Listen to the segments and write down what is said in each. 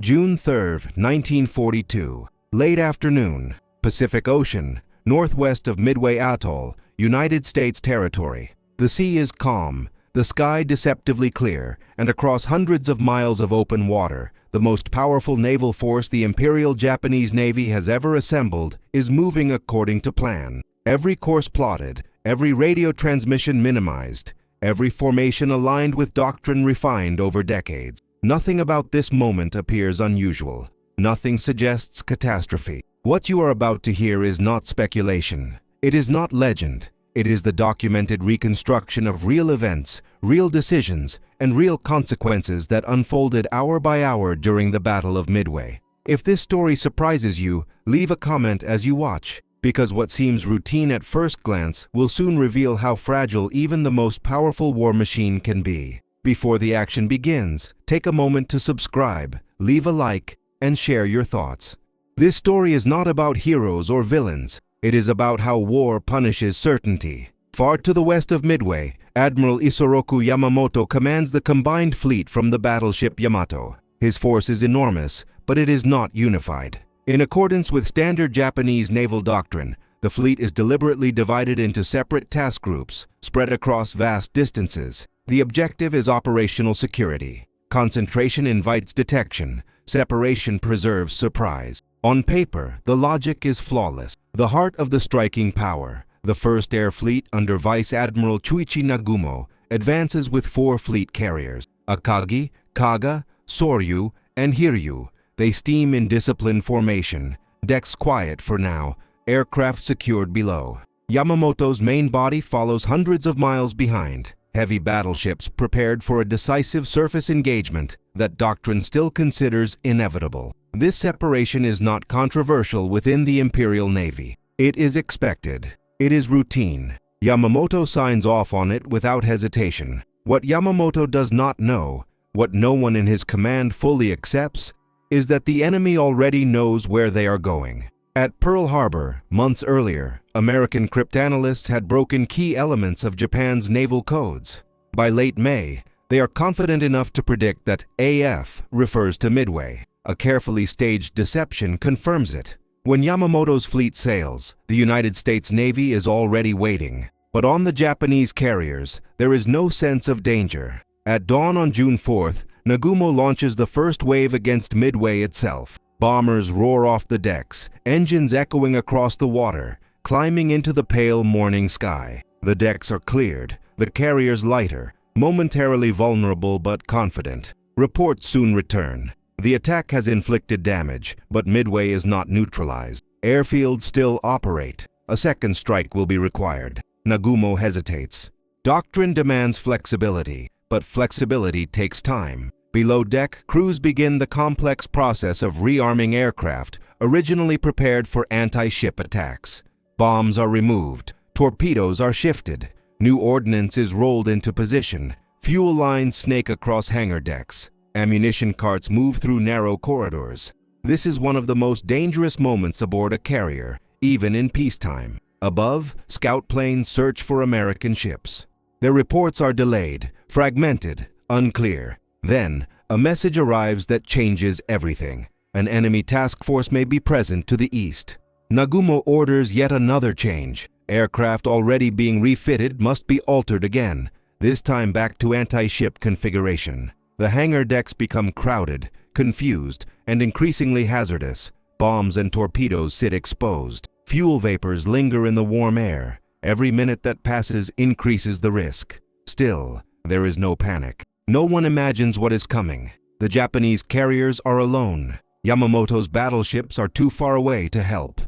June 3, 1942. Late afternoon. Pacific Ocean, northwest of Midway Atoll, United States territory. The sea is calm, the sky deceptively clear, and across hundreds of miles of open water, the most powerful naval force the Imperial Japanese Navy has ever assembled is moving according to plan. Every course plotted, every radio transmission minimized, every formation aligned with doctrine refined over decades. Nothing about this moment appears unusual. Nothing suggests catastrophe. What you are about to hear is not speculation. It is not legend. It is the documented reconstruction of real events, real decisions, and real consequences that unfolded hour by hour during the Battle of Midway. If this story surprises you, leave a comment as you watch, because what seems routine at first glance will soon reveal how fragile even the most powerful war machine can be. Before the action begins, take a moment to subscribe, leave a like, and share your thoughts. This story is not about heroes or villains. It is about how war punishes certainty. Far to the west of Midway, Admiral Isoroku Yamamoto commands the combined fleet from the battleship Yamato. His force is enormous, but it is not unified. In accordance with standard Japanese naval doctrine, the fleet is deliberately divided into separate task groups, spread across vast distances. The objective is operational security. Concentration invites detection. Separation preserves surprise. On paper, the logic is flawless. The heart of the striking power, the 1st Air Fleet under Vice Admiral Chuichi Nagumo, advances with 4 fleet carriers: Akagi, Kaga, Soryu, and Hiryu. They steam in disciplined formation, decks quiet for now, aircraft secured below. Yamamoto's main body follows hundreds of miles behind. Heavy battleships prepared for a decisive surface engagement that doctrine still considers inevitable. This separation is not controversial within the Imperial Navy. It is expected. It is routine. Yamamoto signs off on it without hesitation. What Yamamoto does not know, what no one in his command fully accepts, is that the enemy already knows where they are going. At Pearl Harbor, months earlier, American cryptanalysts had broken key elements of Japan's naval codes. By late May, they are confident enough to predict that AF refers to Midway. A carefully staged deception confirms it. When Yamamoto's fleet sails, the United States Navy is already waiting. But on the Japanese carriers, there is no sense of danger. At dawn on June 4th, Nagumo launches the first wave against Midway itself. Bombers roar off the decks, engines echoing across the water, climbing into the pale morning sky. The decks are cleared, the carriers lighter, momentarily vulnerable but confident. Reports soon return. The attack has inflicted damage, but Midway is not neutralized. Airfields still operate. A second strike will be required. Nagumo hesitates. Doctrine demands flexibility, but flexibility takes time. Below deck, crews begin the complex process of rearming aircraft originally prepared for anti-ship attacks. Bombs are removed. Torpedoes are shifted. New ordnance is rolled into position. Fuel lines snake across hangar decks. Ammunition carts move through narrow corridors. This is one of the most dangerous moments aboard a carrier, even in peacetime. Above, scout planes search for American ships. Their reports are delayed, fragmented, unclear. Then, a message arrives that changes everything. An enemy task force may be present to the east. Nagumo orders yet another change. Aircraft already being refitted must be altered again, this time back to anti-ship configuration. The hangar decks become crowded, confused, and increasingly hazardous. Bombs and torpedoes sit exposed. Fuel vapors linger in the warm air. Every minute that passes increases the risk. Still, there is no panic. No one imagines what is coming. The Japanese carriers are alone. Yamamoto's battleships are too far away to help.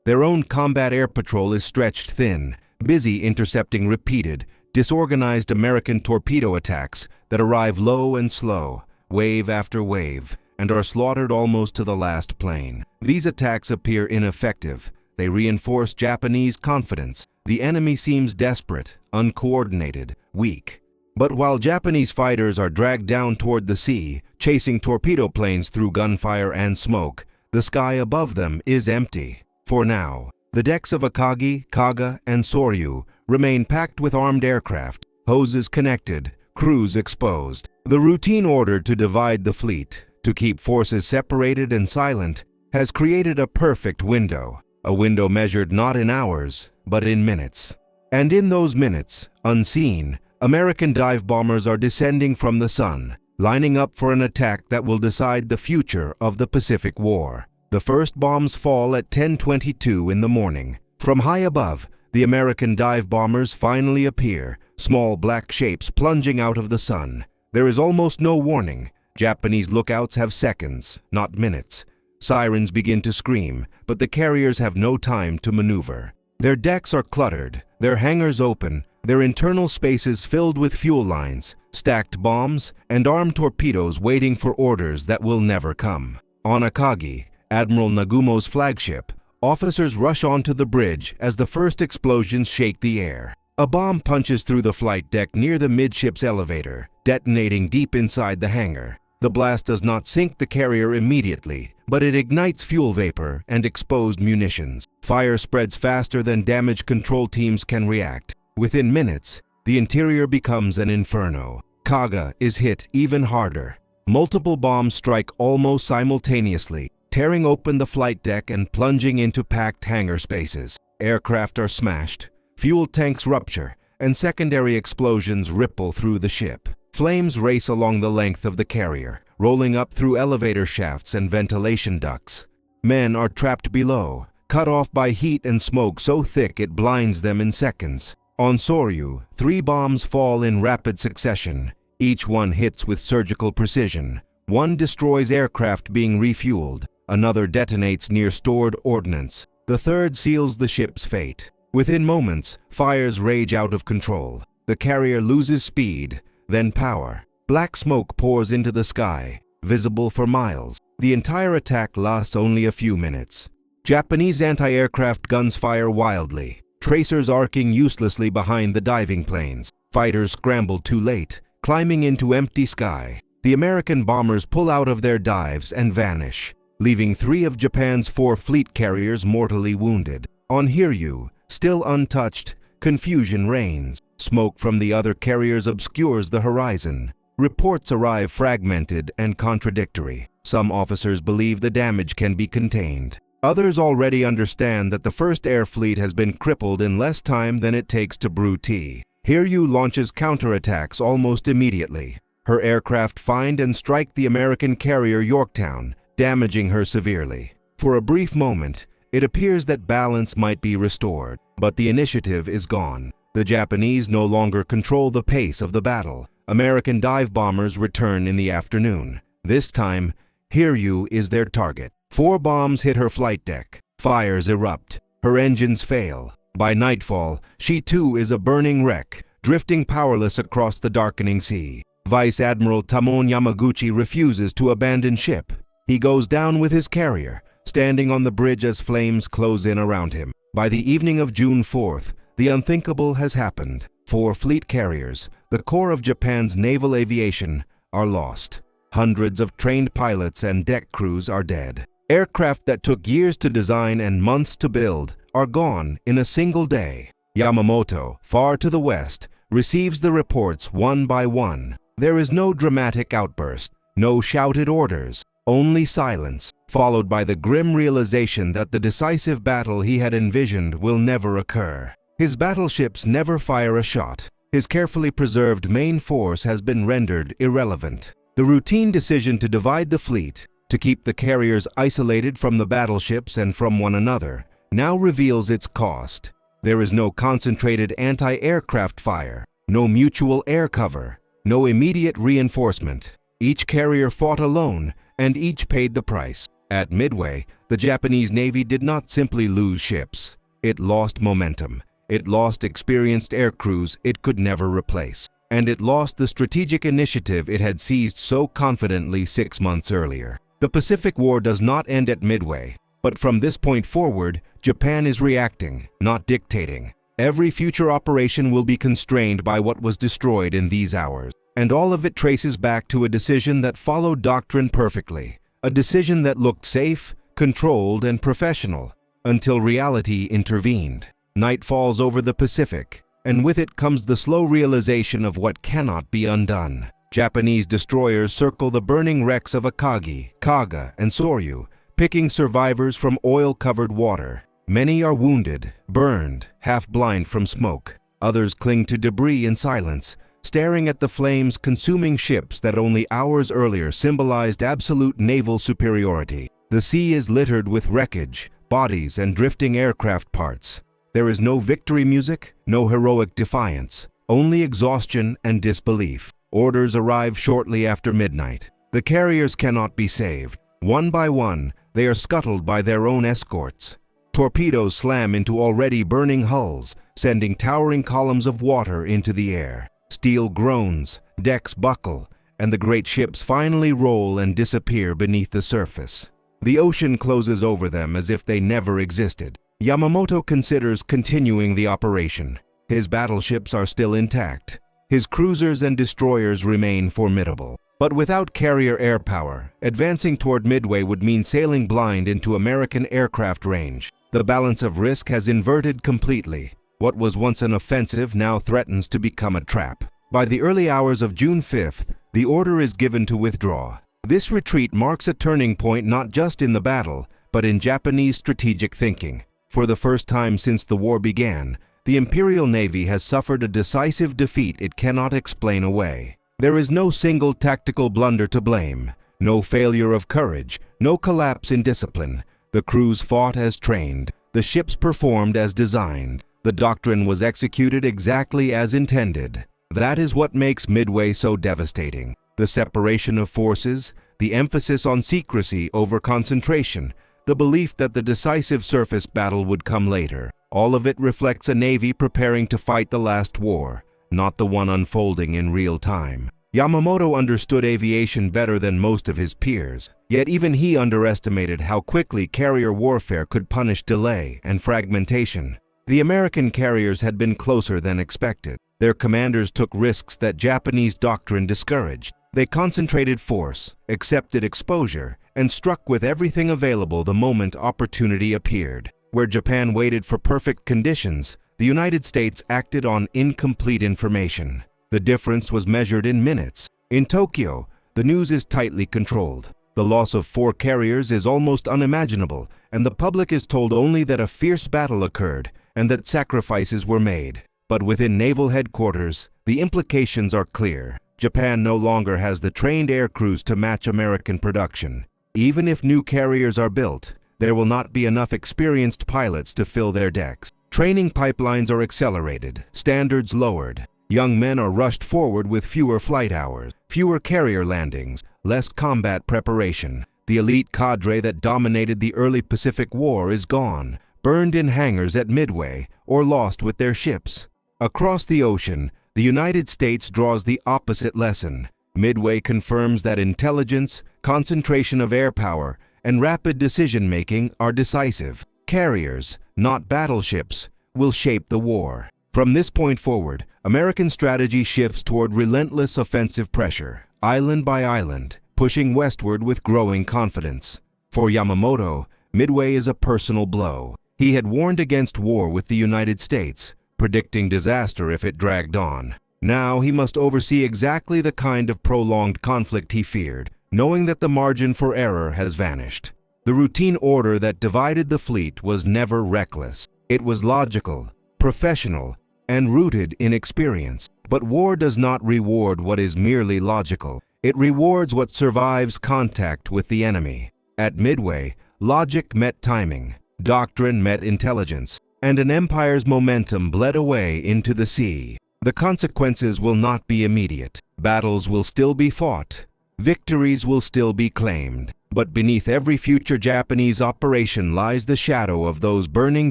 Their own combat air patrol is stretched thin, busy intercepting repeated, disorganized American torpedo attacks that arrive low and slow, wave after wave, and are slaughtered almost to the last plane. These attacks appear ineffective. They reinforce Japanese confidence. The enemy seems desperate, uncoordinated, weak. But while Japanese fighters are dragged down toward the sea, chasing torpedo planes through gunfire and smoke, the sky above them is empty. For now, the decks of Akagi, Kaga, and Soryu remain packed with armed aircraft, hoses connected, crews exposed. The routine order to divide the fleet, to keep forces separated and silent, has created a perfect window, a window measured not in hours, but in minutes. And in those minutes, unseen, American dive bombers are descending from the sun, lining up for an attack that will decide the future of the Pacific War. The first bombs fall at 10:22 in the morning. From high above, the American dive bombers finally appear, small black shapes plunging out of the sun. There is almost no warning. Japanese lookouts have seconds, not minutes. Sirens begin to scream, but the carriers have no time to maneuver. Their decks are cluttered, their hangars open, their internal spaces filled with fuel lines, stacked bombs, and armed torpedoes waiting for orders that will never come. On Akagi, Admiral Nagumo's flagship, officers rush onto the bridge as the first explosions shake the air. A bomb punches through the flight deck near the midships elevator, detonating deep inside the hangar. The blast does not sink the carrier immediately, but it ignites fuel vapor and exposed munitions. Fire spreads faster than damage control teams can react. Within minutes, the interior becomes an inferno. Kaga is hit even harder. Multiple bombs strike almost simultaneously, tearing open the flight deck and plunging into packed hangar spaces. Aircraft are smashed, fuel tanks rupture, and secondary explosions ripple through the ship. Flames race along the length of the carrier, rolling up through elevator shafts and ventilation ducts. Men are trapped below, cut off by heat and smoke so thick it blinds them in seconds. On Soryu, 3 bombs fall in rapid succession. Each one hits with surgical precision. One destroys aircraft being refueled. Another detonates near stored ordnance. The third seals the ship's fate. Within moments, fires rage out of control. The carrier loses speed, then power. Black smoke pours into the sky, visible for miles. The entire attack lasts only a few minutes. Japanese anti-aircraft guns fire wildly, tracers arcing uselessly behind the diving planes. Fighters scramble too late, climbing into empty sky. The American bombers pull out of their dives and vanish, leaving 3 of Japan's 4 fleet carriers mortally wounded. On Hiryu, still untouched, confusion reigns. Smoke from the other carriers obscures the horizon. Reports arrive fragmented and contradictory. Some officers believe the damage can be contained. Others already understand that the First Air Fleet has been crippled in less time than it takes to brew tea. Hiryu launches counterattacks almost immediately. Her aircraft find and strike the American carrier Yorktown, damaging her severely. For a brief moment, it appears that balance might be restored, but the initiative is gone. The Japanese no longer control the pace of the battle. American dive bombers return in the afternoon. This time, Hiryu is their target. 4 bombs hit her flight deck. Fires erupt. Her engines fail. By nightfall, she too is a burning wreck, drifting powerless across the darkening sea. Vice Admiral Tamon Yamaguchi refuses to abandon ship. He goes down with his carrier, standing on the bridge as flames close in around him. By the evening of June 4th, the unthinkable has happened. 4 fleet carriers, the core of Japan's naval aviation, are lost. Hundreds of trained pilots and deck crews are dead. Aircraft that took years to design and months to build are gone in a single day. Yamamoto, far to the west, receives the reports one by one. There is no dramatic outburst, no shouted orders, only silence, followed by the grim realization that the decisive battle he had envisioned will never occur. His battleships never fire a shot. His carefully preserved main force has been rendered irrelevant. The routine decision to divide the fleet, to keep the carriers isolated from the battleships and from one another, now reveals its cost. There is no concentrated anti-aircraft fire, no mutual air cover, no immediate reinforcement. Each carrier fought alone, and each paid the price. At Midway, the Japanese Navy did not simply lose ships. It lost momentum. It lost experienced air crews it could never replace. And it lost the strategic initiative it had seized so confidently 6 months earlier. The Pacific War does not end at Midway, but from this point forward, Japan is reacting, not dictating. Every future operation will be constrained by what was destroyed in these hours. And all of it traces back to a decision that followed doctrine perfectly. A decision that looked safe, controlled, and professional, until reality intervened. Night falls over the Pacific, and with it comes the slow realization of what cannot be undone. Japanese destroyers circle the burning wrecks of Akagi, Kaga, and Soryu, picking survivors from oil-covered water. Many are wounded, burned, half-blind from smoke. Others cling to debris in silence, staring at the flames consuming ships that only hours earlier symbolized absolute naval superiority. The sea is littered with wreckage, bodies, and drifting aircraft parts. There is no victory music, no heroic defiance, only exhaustion and disbelief. Orders arrive shortly after midnight. The carriers cannot be saved. One by one, they are scuttled by their own escorts. Torpedoes slam into already burning hulls, sending towering columns of water into the air. Steel groans, decks buckle, and the great ships finally roll and disappear beneath the surface. The ocean closes over them as if they never existed. Yamamoto considers continuing the operation. His battleships are still intact. His cruisers and destroyers remain formidable. But without carrier air power, advancing toward Midway would mean sailing blind into American aircraft range. The balance of risk has inverted completely. What was once an offensive now threatens to become a trap. By the early hours of June 5th, the order is given to withdraw. This retreat marks a turning point not just in the battle, but in Japanese strategic thinking. For the first time since the war began, the Imperial Navy has suffered a decisive defeat it cannot explain away. There is no single tactical blunder to blame, no failure of courage, no collapse in discipline. The crews fought as trained, the ships performed as designed, the doctrine was executed exactly as intended. That is what makes Midway so devastating. The separation of forces, the emphasis on secrecy over concentration, the belief that the decisive surface battle would come later. All of it reflects a navy preparing to fight the last war, not the one unfolding in real time. Yamamoto understood aviation better than most of his peers, yet even he underestimated how quickly carrier warfare could punish delay and fragmentation. The American carriers had been closer than expected. Their commanders took risks that Japanese doctrine discouraged. They concentrated force, accepted exposure, and struck with everything available the moment opportunity appeared. Where Japan waited for perfect conditions, the United States acted on incomplete information. The difference was measured in minutes. In Tokyo, the news is tightly controlled. The loss of 4 carriers is almost unimaginable, and the public is told only that a fierce battle occurred and that sacrifices were made. But within naval headquarters, the implications are clear. Japan no longer has the trained air crews to match American production. Even if new carriers are built, there will not be enough experienced pilots to fill their decks. Training pipelines are accelerated, standards lowered. Young men are rushed forward with fewer flight hours, fewer carrier landings, less combat preparation. The elite cadre that dominated the early Pacific War is gone, burned in hangars at Midway, or lost with their ships. Across the ocean, the United States draws the opposite lesson. Midway confirms that intelligence, concentration of air power, and rapid decision-making are decisive. Carriers, not battleships, will shape the war. From this point forward, American strategy shifts toward relentless offensive pressure, island by island, pushing westward with growing confidence. For Yamamoto, Midway is a personal blow. He had warned against war with the United States, predicting disaster if it dragged on. Now he must oversee exactly the kind of prolonged conflict he feared, knowing that the margin for error has vanished. The routine order that divided the fleet was never reckless. It was logical, professional, and rooted in experience. But war does not reward what is merely logical. It rewards what survives contact with the enemy. At Midway, logic met timing, doctrine met intelligence, and an empire's momentum bled away into the sea. The consequences will not be immediate. Battles will still be fought. Victories will still be claimed. But beneath every future Japanese operation lies the shadow of those burning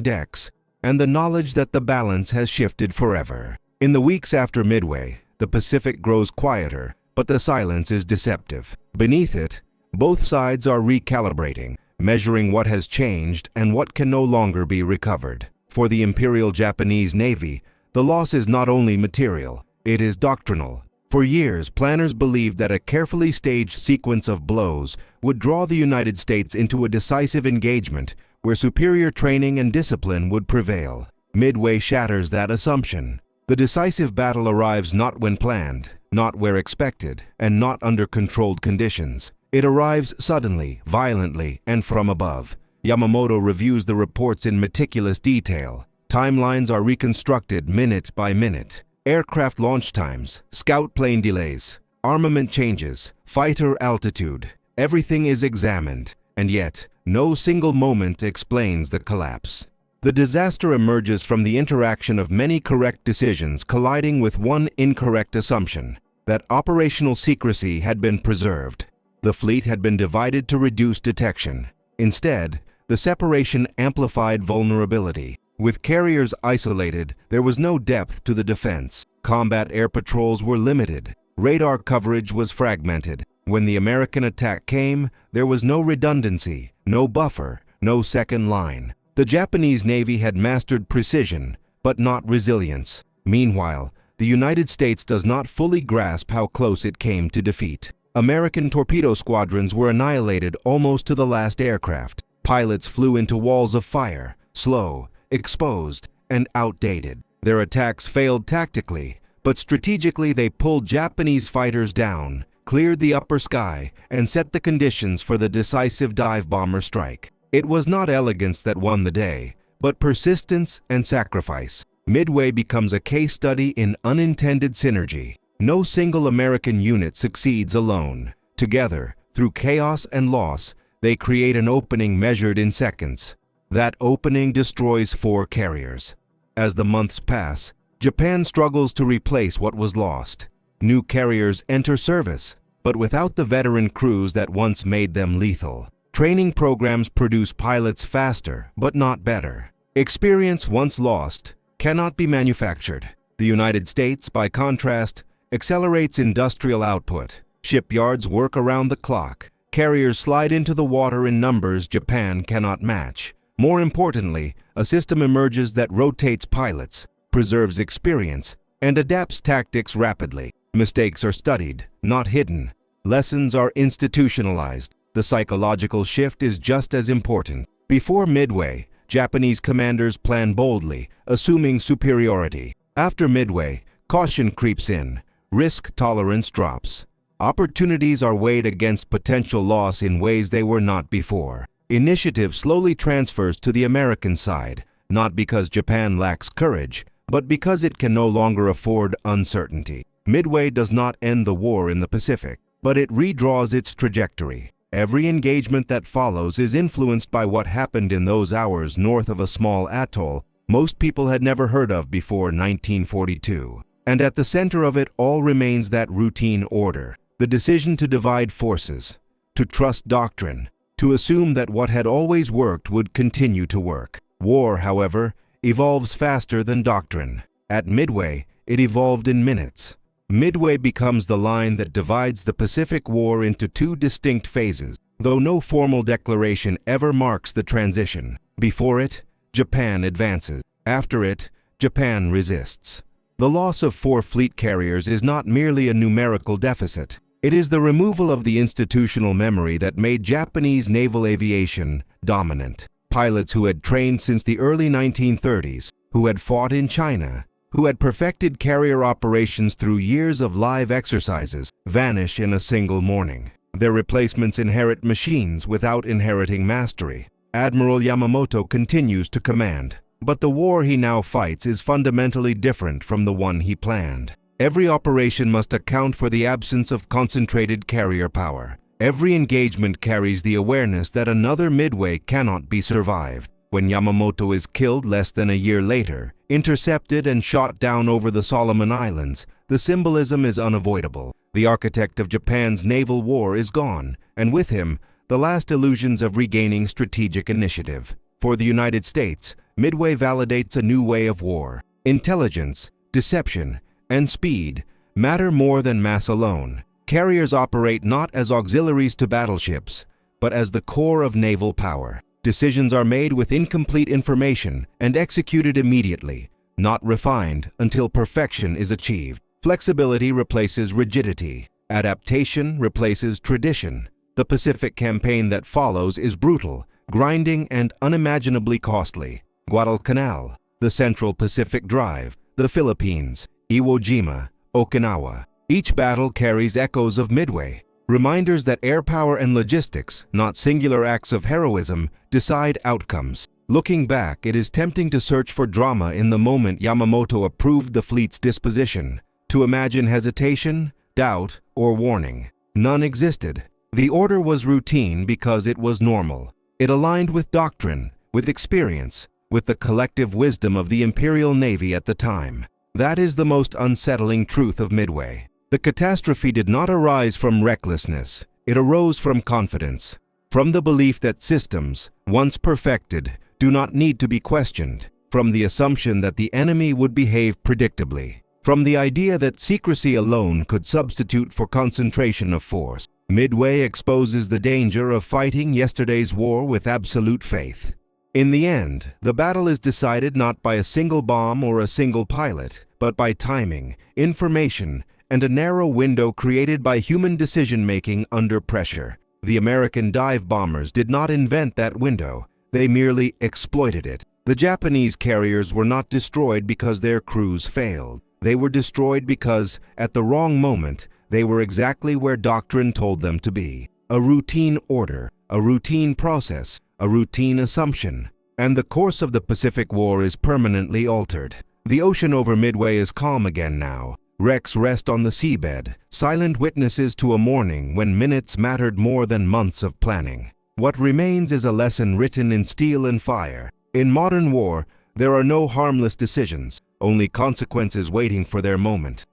decks and the knowledge that the balance has shifted forever. In the weeks after Midway, the Pacific grows quieter, but the silence is deceptive. Beneath it, both sides are recalibrating, measuring what has changed and what can no longer be recovered. For the Imperial Japanese Navy, the loss is not only material, it is doctrinal. For years, planners believed that a carefully staged sequence of blows would draw the United States into a decisive engagement where superior training and discipline would prevail. Midway shatters that assumption. The decisive battle arrives not when planned, not where expected, and not under controlled conditions. It arrives suddenly, violently, and from above. Yamamoto reviews the reports in meticulous detail. Timelines are reconstructed minute by minute. Aircraft launch times, scout plane delays, armament changes, fighter altitude. Everything is examined, and yet, no single moment explains the collapse. The disaster emerges from the interaction of many correct decisions colliding with one incorrect assumption, that operational secrecy had been preserved. The fleet had been divided to reduce detection. Instead, the separation amplified vulnerability. With carriers isolated, there was no depth to the defense. Combat air patrols were limited. Radar coverage was fragmented. When the American attack came, there was no redundancy, no buffer, no second line. The Japanese Navy had mastered precision, but not resilience. Meanwhile, the United States does not fully grasp how close it came to defeat. American torpedo squadrons were annihilated almost to the last aircraft. Pilots flew into walls of fire, slow, exposed, and outdated. Their attacks failed tactically, but strategically they pulled Japanese fighters down, cleared the upper sky, and set the conditions for the decisive dive bomber strike. It was not elegance that won the day, but persistence and sacrifice. Midway becomes a case study in unintended synergy. No single American unit succeeds alone. Together, through chaos and loss, they create an opening measured in seconds. That opening destroys 4 carriers. As the months pass, Japan struggles to replace what was lost. New carriers enter service, but without the veteran crews that once made them lethal. Training programs produce pilots faster, but not better. Experience once lost cannot be manufactured. The United States, by contrast, accelerates industrial output. Shipyards work around the clock. Carriers slide into the water in numbers Japan cannot match. More importantly, a system emerges that rotates pilots, preserves experience, and adapts tactics rapidly. Mistakes are studied, not hidden. Lessons are institutionalized. The psychological shift is just as important. Before Midway, Japanese commanders plan boldly, assuming superiority. After Midway, caution creeps in. Risk tolerance drops. Opportunities are weighed against potential loss in ways they were not before. Initiative slowly transfers to the American side, not because Japan lacks courage, but because it can no longer afford uncertainty. Midway does not end the war in the Pacific, but it redraws its trajectory. Every engagement that follows is influenced by what happened in those hours north of a small atoll most people had never heard of before 1942. And at the center of it all remains that routine order. The decision to divide forces, to trust doctrine, to assume that what had always worked would continue to work. War, however, evolves faster than doctrine. At Midway, it evolved in minutes. Midway becomes the line that divides the Pacific War into 2 distinct phases, though no formal declaration ever marks the transition. Before it, Japan advances. After it, Japan resists. The loss of 4 fleet carriers is not merely a numerical deficit. It is the removal of the institutional memory that made Japanese naval aviation dominant. Pilots who had trained since the early 1930s, who had fought in China, who had perfected carrier operations through years of live exercises, vanish in a single morning. Their replacements inherit machines without inheriting mastery. Admiral Yamamoto continues to command, but the war he now fights is fundamentally different from the one he planned. Every operation must account for the absence of concentrated carrier power. Every engagement carries the awareness that another Midway cannot be survived. When Yamamoto is killed less than a year later, intercepted and shot down over the Solomon Islands, the symbolism is unavoidable. The architect of Japan's naval war is gone, and with him, the last illusions of regaining strategic initiative. For the United States, Midway validates a new way of war. Intelligence, deception, and speed matter more than mass alone. Carriers operate not as auxiliaries to battleships, but as the core of naval power. Decisions are made with incomplete information and executed immediately, not refined until perfection is achieved. Flexibility replaces rigidity. Adaptation replaces tradition. The Pacific campaign that follows is brutal, grinding, and unimaginably costly. Guadalcanal, the Central Pacific Drive, the Philippines, Iwo Jima, Okinawa. Each battle carries echoes of Midway, reminders that air power and logistics, not singular acts of heroism, decide outcomes. Looking back, it is tempting to search for drama in the moment Yamamoto approved the fleet's disposition, to imagine hesitation, doubt, or warning. None existed. The order was routine because it was normal. It aligned with doctrine, with experience, with the collective wisdom of the Imperial Navy at the time. That is the most unsettling truth of Midway. The catastrophe did not arise from recklessness. It arose from confidence, from the belief that systems, once perfected, do not need to be questioned, from the assumption that the enemy would behave predictably, from the idea that secrecy alone could substitute for concentration of force. Midway exposes the danger of fighting yesterday's war with absolute faith. In the end, the battle is decided not by a single bomb or a single pilot, but by timing, information, and a narrow window created by human decision-making under pressure. The American dive bombers did not invent that window. They merely exploited it. The Japanese carriers were not destroyed because their crews failed. They were destroyed because, at the wrong moment, they were exactly where doctrine told them to be. A routine order, a routine process, a routine assumption. And the course of the Pacific War is permanently altered. The ocean over Midway is calm again now. Wrecks rest on the seabed, silent witnesses to a morning when minutes mattered more than months of planning. What remains is a lesson written in steel and fire. In modern war, there are no harmless decisions, only consequences waiting for their moment.